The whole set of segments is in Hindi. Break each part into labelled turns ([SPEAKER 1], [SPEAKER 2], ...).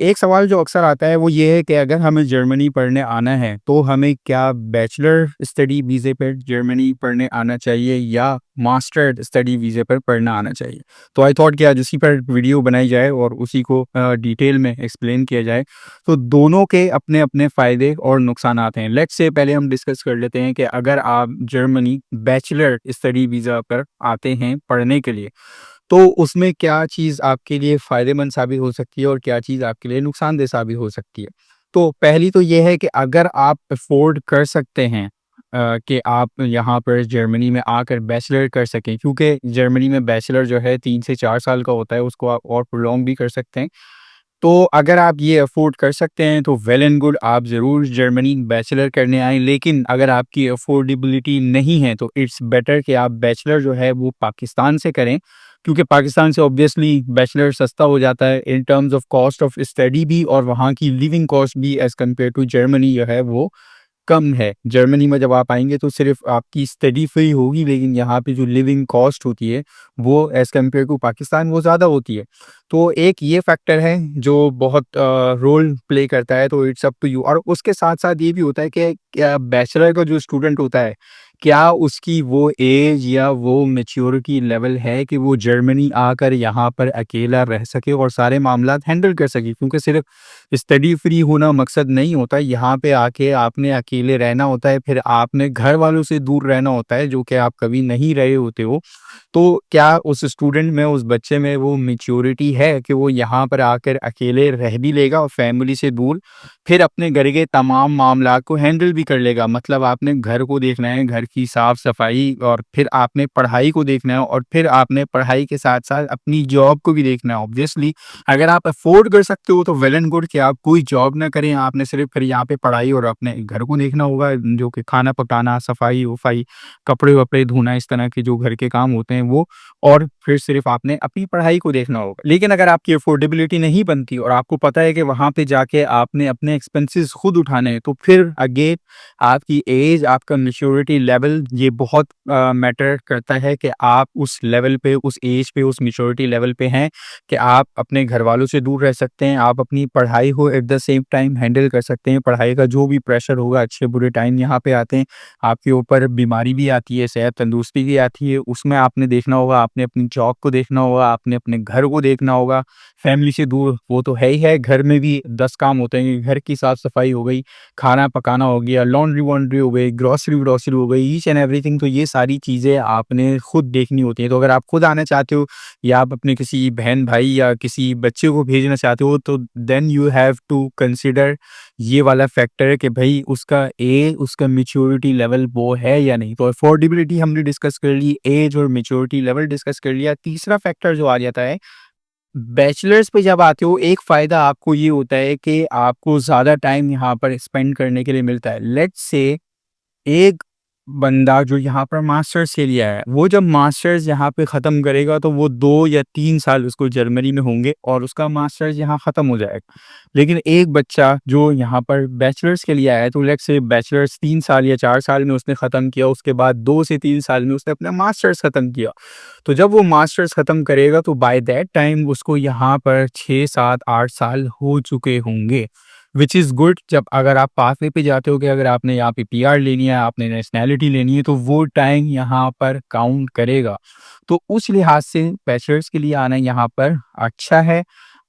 [SPEAKER 1] एक सवाल जो अक्सर आता है वो ये है कि अगर हमें जर्मनी पढ़ने आना है तो हमें क्या बैचलर स्टडी वीज़े पर जर्मनी पढ़ने आना चाहिए या मास्टर स्टडी वीज़े पर पढ़ना आना चाहिए। तो आई थॉट कि आज उसी पर वीडियो बनाई जाए और उसी को डिटेल में एक्सप्लेन किया जाए। तो दोनों के अपने अपने फ़ायदे और नुकसानात हैं। लेट्स से पहले हम डिस्कस कर लेते हैं कि अगर आप जर्मनी बैचलर स्टडी वीज़ा पर आते हैं पढ़ने के लिए, तो उसमें क्या चीज़ आपके लिए फ़ायदेमंद साबित हो सकती है और क्या चीज़ आपके लिए नुकसानदेह साबित हो सकती है। तो पहली तो ये है कि अगर आप अफ़ोर्ड कर सकते हैं कि आप यहाँ पर जर्मनी में आकर बैचलर कर सकें, क्योंकि जर्मनी में बैचलर जो है 3 से 4 साल का होता है, उसको आप और प्रोलॉन्ग भी कर सकते हैं। तो अगर आप ये अफ़ोर्ड कर सकते हैं तो वेल एंड गुड, आप ज़रूर जर्मनी बैचलर करने आएँ। लेकिन अगर आपकी अफ़ोर्डेबिलिटी नहीं है तो इट्स बेटर कि आप बैचलर जो है वो पाकिस्तान से करें, क्योंकि पाकिस्तान से ऑब्वियसली बैचलर सस्ता हो जाता है in terms of cost of study भी, और वहाँ की लिविंग कॉस्ट भी एज़ कम्पेयर टू जर्मनी जो है वो कम है। जर्मनी में जब आप आएँगे तो सिर्फ़ आपकी स्टडी फ्री होगी, लेकिन यहाँ पे जो लिविंग कॉस्ट होती है वो एज़ कम्पेयर टू पाकिस्तान वो ज़्यादा होती है। तो एक ये फैक्टर है जो बहुत रोल प्ले करता है, तो इट्स अप टू यू। और उसके साथ-साथ ये भी होता है कि क्या बैचलर का जो स्टूडेंट होता है, क्या उसकी वो एज या वो मैच्योरिटी लेवल है कि वो जर्मनी आकर यहाँ पर अकेला रह सके और सारे मामलात हैंडल कर सके। क्योंकि सिर्फ़ स्टडी फ्री होना मकसद नहीं होता, यहाँ पे आके आपने अकेले रहना होता है, फिर आपने घर वालों से दूर रहना होता है, जो कि आप कभी नहीं रहे होते हो। तो क्या उस स्टूडेंट में, उस बच्चे में वो मैच्योरिटी है कि वो यहाँ पर आकर अकेले रह भी लेगा और फैमिली से दूर, फिर अपने घर के तमाम मामलात को हैंडल भी कर लेगा। मतलब आपने घर को देखना है, घर की साफ-सफाई, और फिर आपने पढ़ाई को देखना है, और फिर आपने पढ़ाई के साथ-साथ अपनी जॉब को भी देखना है। ऑब्वियसली अगर आप अफ़ोर्ड कर सकते हो तो वेल एंड गुड कि आप कोई जॉब ना करें, आपने सिर्फ़ फिर यहाँ पे पढ़ाई और अपने घर को देखना होगा, जो कि खाना पकाना, सफाई-वफ़ाई, कपड़े-वपड़े धोना, इस तरह के जो घर के काम होते हैं वो, और फिर सिर्फ़ आपने अपनी पढ़ाई को देखना होगा। लेकिन अगर आपकी अफ़ोर्डेबिलिटी नहीं बनती और आपको पता है कि वहाँ पे जाके आपने अपने एक्सपेंसेस खुद उठाने हैं, तो फिर अगेन आपकी एज, आपका मैच्योरिटी लेवल, ये बहुत मैटर करता है कि आप उस लेवल पे, उस एज पे, उस मैच्योरिटी लेवल पे हैं कि आप अपने घरवालों से दूर रह सकते हैं, आप अपनी पढ़ाई को at the same time handle कर सकते हैं। पढ़ाई का जो भी प्रेशर होगा, अच्छे बुरे टाइम यहाँ पे आते हैं, आपके ऊपर बीमारी भी आती है, सेहत तंदुरुस्ती भी आती है, उसमें आपने देखना होगा, आपने अपनी जॉब को देखना होगा, आपने अपने घर को देखना होगा। फैमिली से दूर वो तो है ही है, घर में भी 10 काम होते हैं, घर की साफ-सफाई हो गई, खाना पकाना हो गया, लॉन्ड्री-वॉन्ड्री हो गई, ग्रोसरी-व्रोसरी हो गई, ईच एंड एवरीथिंग। तो ये सारी चीज़ें आपने खुद देखनी होती हैं। तो अगर आप खुद आना चाहते हो या आप अपने किसी बहन-भाई या किसी बच्चे को भेजना चाहते हो, तो then you have to consider ये वाला फैक्टर कि भई उसका एज, उसका मैच्योरिटी लेवल वो है या नहीं। तो अफोर्डेबिलिटी हमने डिस्कस कर ली, एज और मैच्योरिटी लेवल डिस्कस कर लिया। तीसरा फैक्टर जो आ जाता है, बैचलर्स पे जब आते हो, एक फ़ायदा आपको ये होता है कि आपको ज़्यादा टाइम यहाँ पर स्पेंड करने के लिए मिलता है। लेट्स से एक बंदा जो यहाँ पर मास्टर्स के लिए आया है, वो जब मास्टर्स यहाँ पे ख़त्म करेगा तो वो 2 या 3 साल उसको जर्मनी में होंगे और उसका मास्टर्स यहाँ ख़त्म हो जाएगा। लेकिन एक बच्चा जो यहाँ पर बैचलर्स के लिए आया है, तो लेट्स से बैचलर्स 3 साल या 4 साल में उसने ख़त्म किया, उसके बाद 2 से 3 साल में उसने अपना मास्टर्स ख़त्म किया। तो जब वो मास्टर्स ख़त्म करेगा तो बाय दैट टाइम उसको यहाँ पर 6, 7, 8 साल हो चुके होंगे। Which is good. जब अगर आप पाथवे पे जाते हो कि अगर आपने यहाँ पे पीआर लेनी है, आपने नेशनैलिटी लेनी है, तो वो टाइम यहाँ पर काउंट करेगा। तो उस लिहाज से बैचलर्स के लिए आना यहाँ पर अच्छा है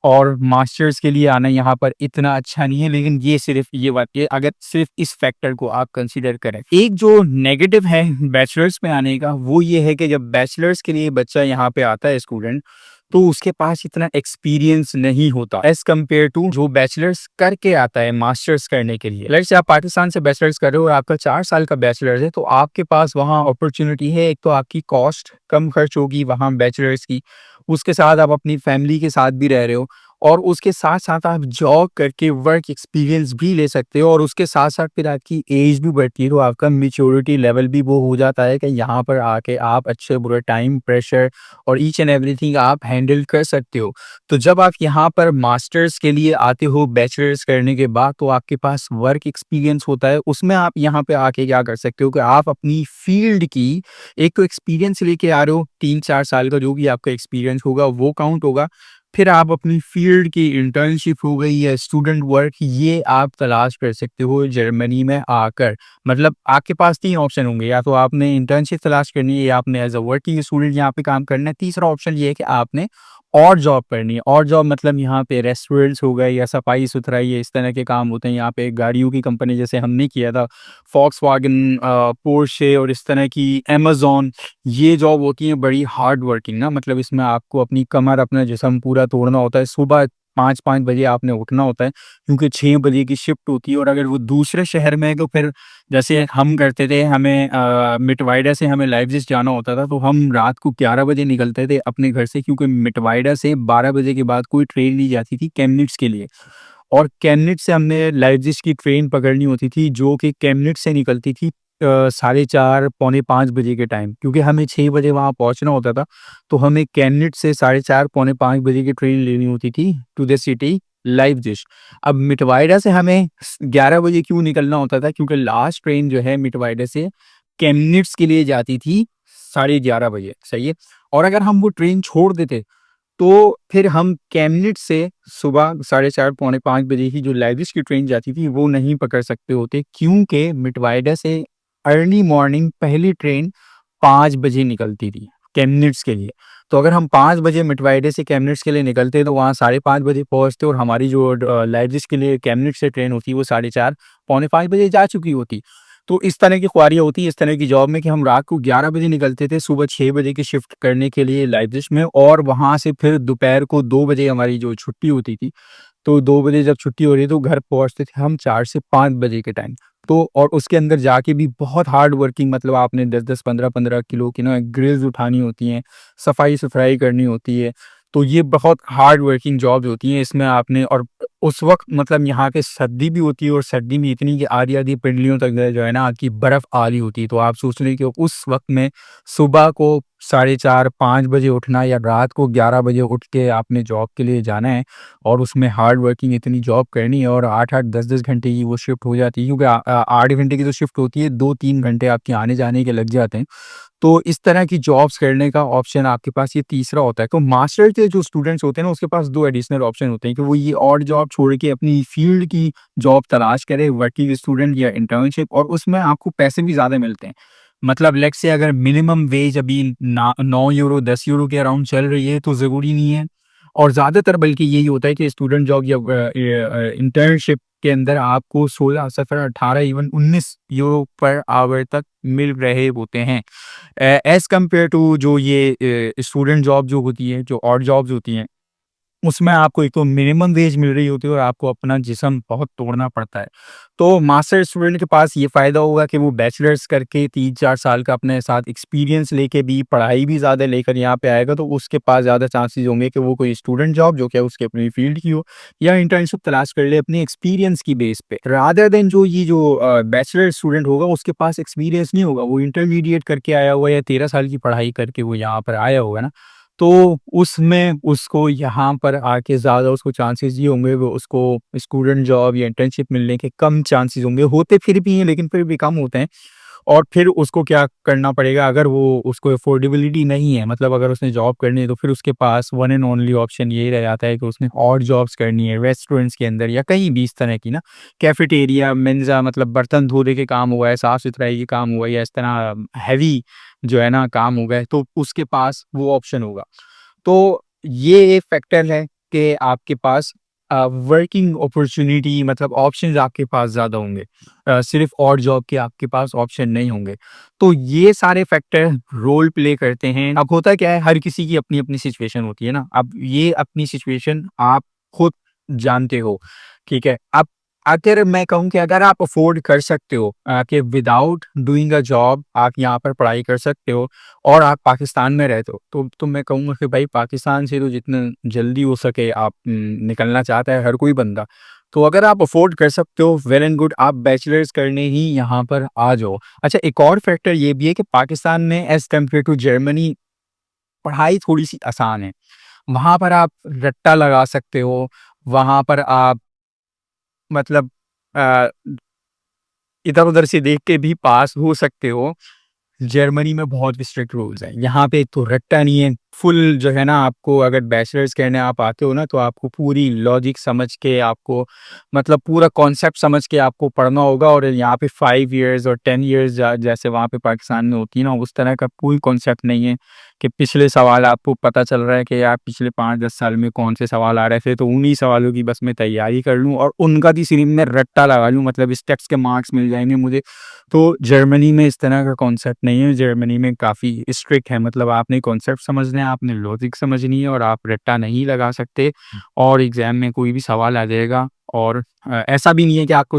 [SPEAKER 1] और मास्टर्स के लिए आना यहाँ पर इतना अच्छा नहीं है। लेकिन ये सिर्फ़ ये बात है, अगर सिर्फ़ इस फैक्टर को आप कंसीडर करें। एक जो नेगेटिव है बैचलर्स में आने का, वो ये है कि जब बैचलर्स के लिए बच्चा यहाँ पे आता है स्टूडेंट, तो उसके पास इतना एक्सपीरियंस नहीं होता एज़ कम्पेयर टू जो बैचलर्स करके आता है मास्टर्स करने के लिए। लेट्स से आप पाकिस्तान से बैचलर्स कर रहे हो और आपका 4 साल का बैचलर्स है, तो आपके पास वहाँ अपॉर्च्युनिटी है। एक तो आपकी कॉस्ट कम खर्च होगी वहाँ बैचलर्स की, उसके साथ आप अपनी फैमिली के साथ भी रह रहे हो, और उसके साथ-साथ आप जॉब करके वर्क एक्सपीरियंस भी ले सकते हो, और उसके साथ-साथ फिर आपकी एज भी बढ़ती है, तो आपका मैच्योरिटी लेवल भी वो हो जाता है कि यहाँ पर आके आप अच्छे बुरे टाइम, प्रेशर और ईच एंड एवरीथिंग आप हैंडल कर सकते हो। तो जब आप यहाँ पर मास्टर्स के लिए आते हो बैचलर्स करने के बाद, तो आपके पास वर्क एक्सपीरियंस होता है, उसमें आप यहाँ पे आके क्या कर सकते हो कि आप अपनी फील्ड की एक तो एक्सपीरियंस लेके आ रहे हो, 3-4 साल का जो भी आपका एक्सपीरियंस होगा वो काउंट होगा। फिर आप अपनी फ़ील्ड की इंटर्नशिप हो गई या स्टूडेंट वर्क, ये आप तलाश कर सकते हो जर्मनी में आकर। मतलब आपके पास 3 ऑप्शन होंगे, या तो आपने इंटर्नशिप तलाश करनी है या आपने एज़ अ वर्किंग स्टूडेंट यहाँ पे काम करना है। तीसरा ऑप्शन ये है कि आपने और जॉब करनी है। और जॉब मतलब यहाँ पे रेस्टोरेंट्स हो गए या सफाई-सुथराई, ये इस तरह के काम होते हैं। यहाँ पे गाड़ियों की कंपनी जैसे हमने किया था, वॉक्सवैगन, पोर्शे और इस तरह की अमेज़न, ये जॉब होती है बड़ी हार्ड वर्किंग ना। मतलब इसमें आपको अपनी कमर, अपना जिस्म पूरा तोड़ना होता है। सुबह 5-5 बजे आपने उठना होता है, क्योंकि 6 बजे की शिफ्ट होती है। और अगर वो दूसरे शहर में है तो फिर जैसे हम करते थे, हमें मिटवाइडा से हमें लाइप्ज़िग जाना होता था, तो हम रात को 11 बजे निकलते थे अपने घर से, क्योंकि मिटवाइडा से 12 बजे के बाद कोई ट्रेन नहीं जाती थी केमनिट्ज़ के लिए। और केमनिट्ज़ से हमने लाइप्ज़िग की ट्रेन पकड़नी होती थी, जो कि केमनिट्ज़ से निकलती थी साढ़े 4 पौने 5 बजे के टाइम, क्योंकि हमें 6 बजे वहाँ पहुँचना होता था। तो हमें केमनिट्ज़ से साढ़े 4 पौने 5 बजे की ट्रेन लेनी होती थी टू द सिटी लाइप्ज़िग। अब मिटवाइडा से हमें 11 बजे क्यों निकलना होता था? क्योंकि लास्ट ट्रेन जो है मिटवाइडा से केमनिट्ज़ के लिए जाती थी साढ़े 11 बजे, सही है? और अगर हम वो ट्रेन छोड़ देते, तो फिर हम केमनिट से सुबह साढ़े 4 पौने 5 बजे की जो लाइब्रेरी की ट्रेन जाती थी, वो नहीं पकड़ सकते होते, क्योंकि मिटवाइडा से अर्ली मॉर्निंग पहली ट्रेन 5 बजे निकलती थी केमनिट्स के लिए। तो अगर हम 5 बजे मिटवाइडे से केमनिट्स के लिए निकलते, तो वहाँ साढ़े 5 बजे पहुँचते और हमारी जो लाइब्रेरी के लिए केमनिट से ट्रेन होती, वो साढ़े 4 पौने 5 बजे जा चुकी होती। तो इस तरह की ख्वारियाँ होती हैं, इस तरह की जॉब में, कि हम रात को 11 बजे निकलते थे, सुबह 6 बजे की शिफ्ट करने के लिए लाइप्ज़िग में, और वहाँ से फिर दोपहर को 2 बजे हमारी जो छुट्टी होती थी। तो 2 बजे जब छुट्टी हो रही है, तो घर पहुँचते थे हम 4 से 5 बजे के टाइम। तो और उसके अंदर जाके भी बहुत हार्ड वर्किंग, मतलब आपने 10-10, 15-15 किलो की ना ग्रिल्स उठानी होती हैं, सफाई-सुथराई करनी होती है। तो ये बहुत हार्ड वर्किंग जॉब्स होती हैं इसमें आपने। और उस वक़्त मतलब यहाँ पे सर्दी भी होती है, और सर्दी में इतनी कि आधी-आधी पिंडलियों तक जो है ना आपकी बर्फ़ आ रही होती है। तो आप सोच लें कि उस वक़्त में सुबह को साढ़े 4-5 बजे उठना, या रात को 11 बजे उठ के आपने जॉब के लिए जाना है, और उसमें हार्ड वर्किंग इतनी जॉब करनी है, और 8-8, 10-10 घंटे की वो शिफ्ट हो जाती है, क्योंकि 8 घंटे की जो शिफ्ट होती है, 2-3 घंटे आपके आने-जाने के लग जाते हैं। तो इस तरह की जॉब्स करने का ऑप्शन आपके पास ये तीसरा होता है। तो मास्टर के जो स्टूडेंट्स होते हैं ना, उसके पास 2 एडिशनल ऑप्शन होते हैं, कि वो ये और जॉब छोड़ के अपनी फील्ड की जॉब तलाश करे, वर्किंग स्टूडेंट या इंटर्नशिप, और उसमें आपको पैसे भी ज़्यादा मिलते हैं। मतलब लेट्स से अगर मिनिमम वेज अभी ना €9 €10 के अराउंड चल रही है, तो ज़रूरी नहीं है। और ज़्यादातर बल्कि यही होता है कि स्टूडेंट जॉब या इंटर्नशिप के अंदर आपको 16 से फिर 18, इवन €19 पर आवर तक मिल रहे होते हैं। एज़ कम्पेयर टू जो ये स्टूडेंट जॉब जो होती है, जो ऑड जॉब्स होती हैं, उसमें आपको एक तो मिनिमम वेज मिल रही होती है, और आपको अपना जिस्म बहुत तोड़ना पड़ता है। तो मास्टर स्टूडेंट के पास ये फ़ायदा होगा कि वो बैचलर्स करके 3-4 साल का अपने साथ एक्सपीरियंस लेके भी, पढ़ाई भी ज़्यादा लेकर यहाँ पे आएगा, तो उसके पास ज़्यादा चांसेस होंगे कि वो कोई स्टूडेंट जॉब जो कि उसके अपनी फील्ड की हो, या इंटर्नशिप तलाश कर ले अपनी एक्सपीरियंस की बेस पे। रादर देन जो ये जो बैचलर स्टूडेंट होगा, उसके पास एक्सपीरियंस नहीं होगा, वो इंटरमीडिएट करके आया हुआ, या 13 साल की पढ़ाई करके वो यहाँ पर आया होगा ना, तो उसमें उसको यहाँ पर आके ज़्यादा उसको चांसेस ये होंगे, वो उसको स्टूडेंट जॉब या इंटर्नशिप मिलने के कम चांसेस होंगे, होते फिर भी हैं, लेकिन फिर भी कम होते हैं। और फिर उसको क्या करना पड़ेगा, अगर वो उसको अफोर्डेबिलिटी नहीं है, मतलब अगर उसने जॉब करनी है, तो फिर उसके पास वन एंड ओनली ऑप्शन यही रह जाता है कि उसने और जॉब्स करनी है रेस्टोरेंट्स के अंदर, या कहीं भी इस तरह की ना, कैफेटेरिया, मेंज़ा, मतलब बर्तन धोने के काम हुआ है, साफ-सुथराई के काम हुआ है, या इस तरह हैवी जो है ना काम हो गए, तो उसके पास वो ऑप्शन होगा। तो ये एक फैक्टर है कि आपके पास वर्किंग अपॉर्च्युनिटी, मतलब ऑप्शंस आपके पास ज़्यादा होंगे। सिर्फ़ और जॉब के आपके पास ऑप्शन नहीं होंगे। तो ये सारे फैक्टर रोल प्ले करते हैं। अब होता क्या है, हर किसी की अपनी-अपनी सिचुएशन होती है ना। अब ये अपनी सिचुएशन आप खुद जानते हो, ठीक है? अब अगर मैं कहूँ कि अगर आप अफ़ोर्ड कर सकते हो कि विदाउट डूइंग अ जॉब आप यहाँ पर पढ़ाई कर सकते हो, और आप पाकिस्तान में रहते हो, तो मैं कहूँगा कि भाई पाकिस्तान से तो जितना जल्दी हो सके आप निकलना चाहता है हर कोई बंदा। तो अगर आप अफ़ोर्ड कर सकते हो, वेल एंड गुड, आप बैचलर्स करने ही यहाँ पर आ जाओ। अच्छा, एक और फैक्टर ये भी है कि पाकिस्तान में एज़ कम्पेयर टू जर्मनी पढ़ाई थोड़ी-सी आसान है। वहाँ पर आप रट्टा लगा सकते हो, वहाँ पर आप मतलब अ, इधर-उधर से देख के भी पास हो सकते हो। जर्मनी में बहुत स्ट्रिक्ट रूल्स हैं। यहाँ पे एक तो रट्टा नहीं है, फुल जो है ना आपको अगर बैचलर्स करने आप आते हो ना तो आपको पूरी लॉजिक समझ के आपको मतलब पूरा कॉन्सेप्ट समझ के आपको पढ़ना होगा और यहाँ पे 5 इयर्स और 10 इयर्स जैसे वहाँ पे पाकिस्तान में होती है ना उस तरह का कोई कॉन्सेप्ट नहीं है कि पिछले सवाल आपको पता चल रहा है कि यार पिछले 5-10 साल में कौन से सवाल आ रहे थे तो उन्हीं सवालों की बस मैं तैयारी कर लूँ और उनका भी सिर्फ मैं रट्टा लगा लूँ मतलब इस टेक्स्ट के मार्क्स मिल जाएंगे मुझे। तो जर्मनी में इस तरह का कॉन्सेप्ट नहीं है, जर्मनी में काफ़ी स्ट्रिक्ट है मतलब आपने कॉन्सेप्ट समझना है, आपने लॉजिक समझनी है और आप रट्टा नहीं लगा सकते और एग्ज़ाम में कोई भी सवाल आ जाएगा और ऐसा भी नहीं है कि आपको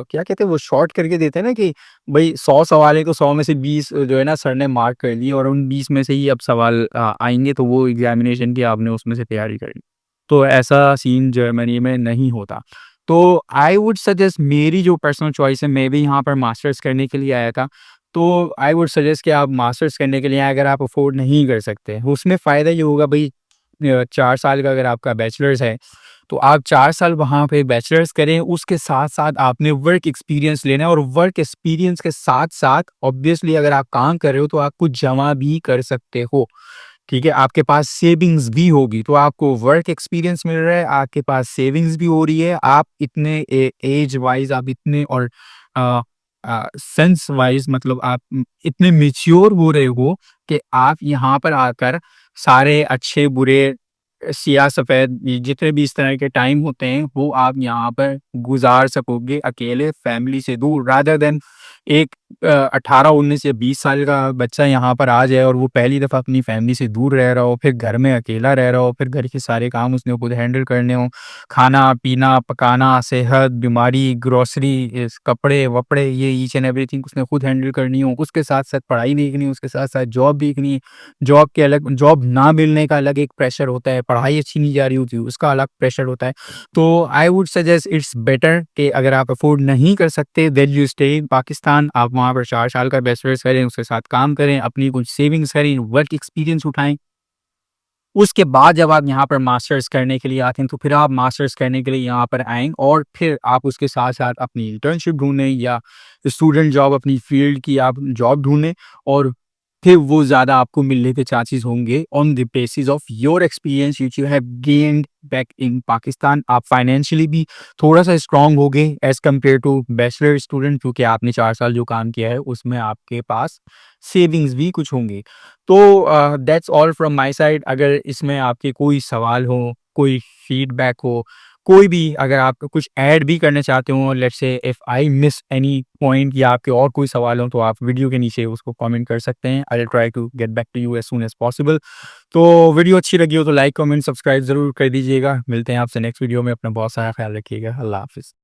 [SPEAKER 1] क्या कहते हैं वो शॉर्ट करके देते हैं ना कि भई 100 सवाल है तो 100 में से 20 जो है ना सर ने मार्क कर लिए और उन 20 में से ही अब सवाल आएँगे तो वो एग्ज़ामिनेशन की आपने उसमें से तैयारी करनी। तो ऐसा सीन जर्मनी में नहीं होता। तो आई वुड सजेस्ट मेरी जो पर्सनल चॉइस है, मैं भी यहाँ पर मास्टर्स करने के लिए आया था। तो आई वुड सजेस्ट कि आप मास्टर्स करने के लिए आएँ अगर आप अफ़ोर्ड नहीं कर सकते। उसमें फ़ायदा ये होगा भई 4 साल का अगर आपका बैचलर्स है, तो आप 4 साल वहाँ पे बैचलर्स करें, उसके साथ-साथ आपने वर्क एक्सपीरियंस लेना है और वर्क एक्सपीरियंस के साथ-साथ ऑब्वियसली अगर आप काम कर रहे हो, तो आप कुछ जमा भी कर सकते हो। ठीक है, आपके पास सेविंग्स भी होगी, तो आपको वर्क एक्सपीरियंस मिल रहा है, आपके पास सेविंग्स भी हो रही है, आप इतने एज वाइज़ आप इतने और अ सेंस वाइज़ मतलब आप इतने मैच्योर हो रहे हो कि आप यहाँ पर आकर सारे अच्छे-बुरे, सिया-सफ़ेद जितने भी इस तरह के टाइम होते हैं, वो आप यहाँ पर गुज़ार सकोगे अकेले फैमिली से दूर रादर देन एक 18, 19 या 20 साल का बच्चा यहाँ पर आ जाए और वो पहली दफ़ा अपनी फैमिली से दूर रह रहा हो, फिर घर में अकेला रह रहा हो, फिर घर के सारे काम उसने खुद हैंडल करने हों, खाना-पीना, पकाना, सेहत, बीमारी, ग्रोसरी, इस कपड़े-वपड़े ये ईच एंड एवरीथिंग उसने खुद हैंडल करनी हो, उसके साथ-साथ पढ़ाई देखनी, उसके साथ-साथ जॉब देखनी, जॉब के अलग जॉब ना मिलने का अलग एक प्रेशर होता है, पढ़ाई अच्छी नहीं जा रही होती, उसका अलग प्रेशर होता है। तो I would suggest it's better कि अगर आप अफ़ोर्ड नहीं कर सकते then you stay in Pakistan, आप वहाँ पर 4 साल का बैचलर्स करें, उसके साथ काम करें, अपनी कुछ सेविंग्स करें, वर्क एक्सपीरियंस उठाएँ। उसके बाद जब आप यहाँ पर मास्टर्स करने के लिए आते हैं, तो फिर आप मास्टर्स करने के लिए यहाँ पर आएँ और फिर आप उसके साथ-साथ अपनी इंटर्नशिप ढूँढें या स्टूडेंट जॉब अपनी फ़ील्ड की आप जॉब ढूँढें और फिर वो ज़्यादा आपको मिलने के चांसेस होंगे on the basis of your experience which you have gained back in Pakistan. आप फाइनेंशियली भी थोड़ा-सा स्ट्रॉन्ग होगे as compare to bachelor student क्योंकि आपने 4 साल जो काम किया है, उसमें आपके पास सेविंग्स भी कुछ होंगी। तो that's all from my side. अगर इसमें आपके कोई सवाल हो, कोई फीडबैक हो, कोई भी अगर आप कुछ ऐड भी करना चाहते हो let's say if I miss any point या आपके और कोई सवाल हो तो आप वीडियो के नीचे उसको कमेंट कर सकते हैं। I will try to get back to you as soon as possible. तो वीडियो अच्छी लगी हो तो लाइक, कमेंट, सब्सक्राइब ज़रूर कर दीजिएगा। मिलते हैं आपसे नेक्स्ट वीडियो में। अपना बहुत सारा ख्याल रखिएगा। अल्लाह हाफ़िज़।